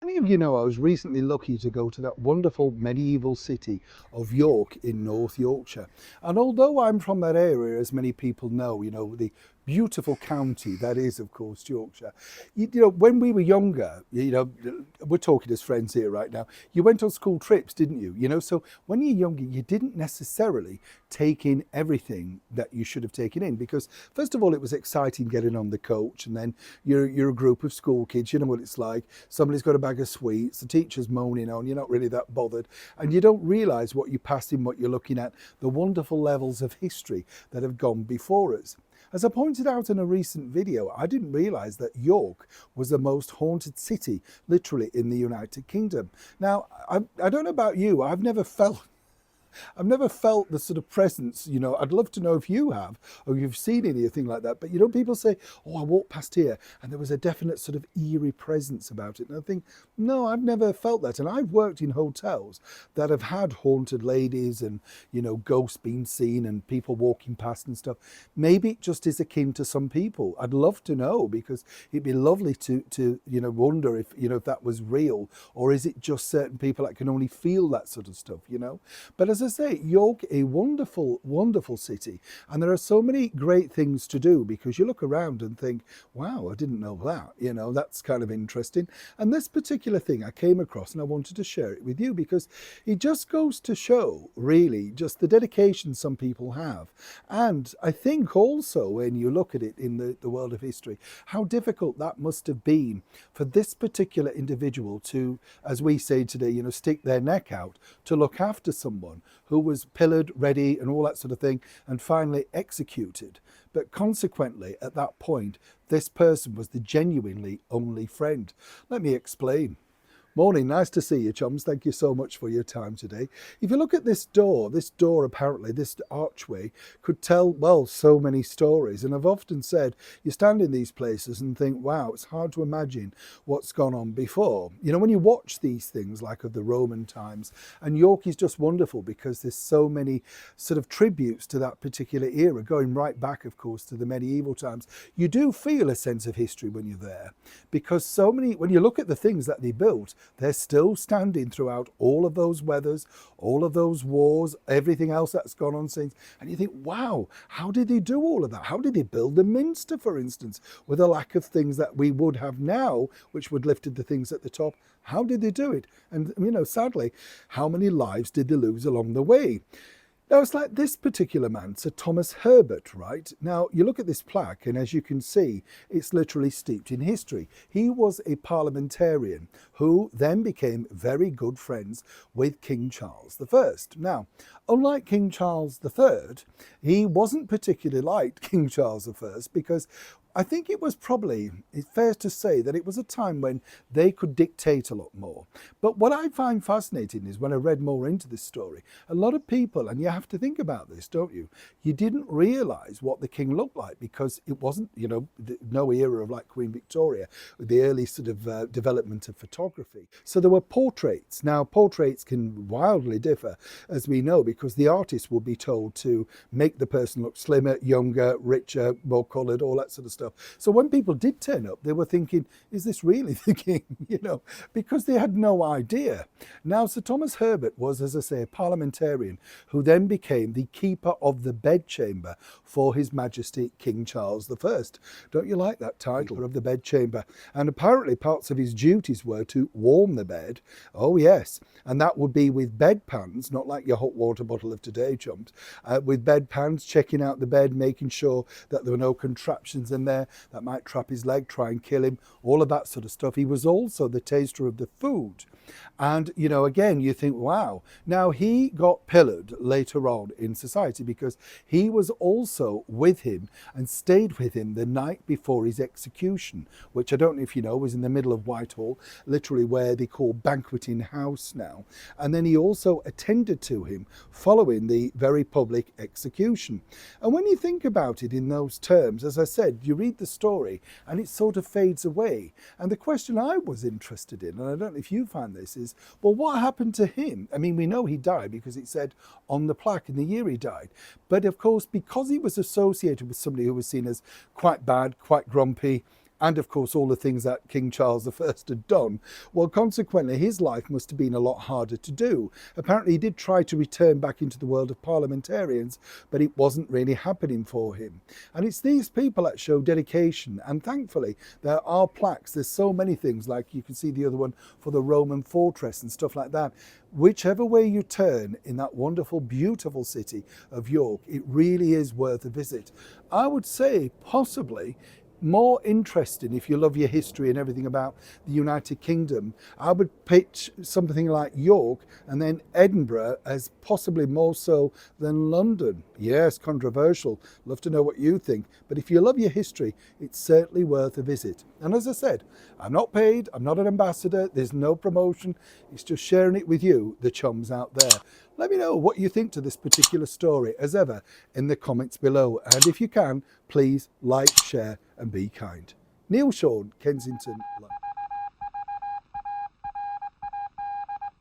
many of you know, I was recently lucky to go to that wonderful medieval city of York in North Yorkshire. And although I'm from that area, as many people know, the beautiful county that is, of course, Yorkshire. When we were younger, we're talking as friends here right now, you went on school trips, didn't you? So when you're younger, you didn't necessarily take in everything that you should have taken in because, first of all, it was exciting getting on the coach, and then you're a group of school kids, you know what it's like. Somebody's got a bag of sweets, the teacher's moaning on, you're not really that bothered, and you don't realise what you're passing, what you're looking at, the wonderful levels of history that have gone before us. As I pointed out in a recent video, I didn't realise that York was the most haunted city, literally, in the United Kingdom. Now, I don't know about you, I've never felt the sort of presence, I'd love to know if you have, or you've seen anything like that. But, people say, oh, I walked past here and there was a definite sort of eerie presence about it. And I think, no, I've never felt that. And I've worked in hotels that have had haunted ladies and, ghosts being seen and people walking past and stuff. Maybe it just is akin to some people. I'd love to know, because it'd be lovely to wonder if that was real, or is it just certain people that can only feel that sort of stuff, But as I say, York, a wonderful, wonderful city. And there are so many great things to do, because you look around and think, wow, I didn't know that. That's kind of interesting. And this particular thing I came across and I wanted to share it with you, because it just goes to show, really, just the dedication some people have. And I think also, when you look at it in the world of history, how difficult that must have been for this particular individual to, as we say today, stick their neck out to look after someone who was pillared, ready, and all that sort of thing, and finally executed. But consequently, at that point, this person was the genuinely only friend. Let me explain. Morning, nice to see you, chums. Thank you so much for your time today. If you look at this door apparently, this archway could tell, well, so many stories. And I've often said, you stand in these places and think, wow, it's hard to imagine what's gone on before. When you watch these things like of the Roman times, and York is just wonderful because there's so many sort of tributes to that particular era, going right back, of course, to the medieval times. You do feel a sense of history when you're there, because so many, when you look at the things that they built, they're still standing throughout all of those weathers, all of those wars, everything else that's gone on since. And you think, wow, how did they do all of that? How did they build the Minster, for instance, with a lack of things that we would have now, which would lifted the things at the top? How did they do it? And, sadly, how many lives did they lose along the way? Now, it's like this particular man, Sir Thomas Herbert, right? Now, you look at this plaque, and as you can see, it's literally steeped in history. He was a parliamentarian who then became very good friends with King Charles I. Now, unlike King Charles III, he wasn't particularly liked King Charles I, because I think it was probably, it's fair to say that it was a time when they could dictate a lot more. But what I find fascinating is, when I read more into this story, a lot of people, and you have to think about this, don't you? You didn't realise what the king looked like, because it wasn't, no era of like Queen Victoria, with the early sort of development of photography. So there were portraits. Now, portraits can wildly differ, as we know, because the artist will be told to make the person look slimmer, younger, richer, more coloured, all that sort of stuff. So when people did turn up, they were thinking, is this really the king? Because they had no idea. Now, Sir Thomas Herbert was, as I say, a parliamentarian who then became the keeper of the bedchamber for His Majesty King Charles I. Don't you like that title, keeper of the bedchamber? And apparently parts of his duties were to warm the bed. Oh yes, and that would be with bedpans, not like your hot water bottle of today, chumps. With bedpans, checking out the bed, making sure that there were no contraptions in there that might trap his leg, try and kill him, all of that sort of stuff. He was also the taster of the food. And, again, you think, wow. Now, he got pillared later on in society, because he was also with him and stayed with him the night before his execution, which I don't know if you know, was in the middle of Whitehall, literally where they call Banqueting House now. And then he also attended to him following the very public execution. And when you think about it in those terms, as I said, you read the story and it sort of fades away. And the question I was interested in, and I don't know if you find this, is, well, what happened to him? I mean, we know he died because it said on the plaque in the year he died. But of course, because he was associated with somebody who was seen as quite bad, quite grumpy, and of course all the things that King Charles I had done, well, consequently his life must have been a lot harder to do. Apparently he did try to return back into the world of parliamentarians, but it wasn't really happening for him. And it's these people that show dedication, and thankfully there are plaques. There's so many things, like you can see the other one for the Roman fortress and stuff like that. Whichever way you turn in that wonderful, beautiful city of York, it really is worth a visit. I would say possibly more interesting if you love your history and everything about the United Kingdom. I would pitch something like York and then Edinburgh as possibly more so than London. Yes, controversial. Love to know what you think. But if you love your history, it's certainly worth a visit. And as I said, I'm not paid, I'm not an ambassador, there's no promotion. It's just sharing it with you, the chums out there. Let me know what you think to this particular story, as ever, in the comments below. And if you can, please like, share and be kind. Neil Sean, Kensington, London.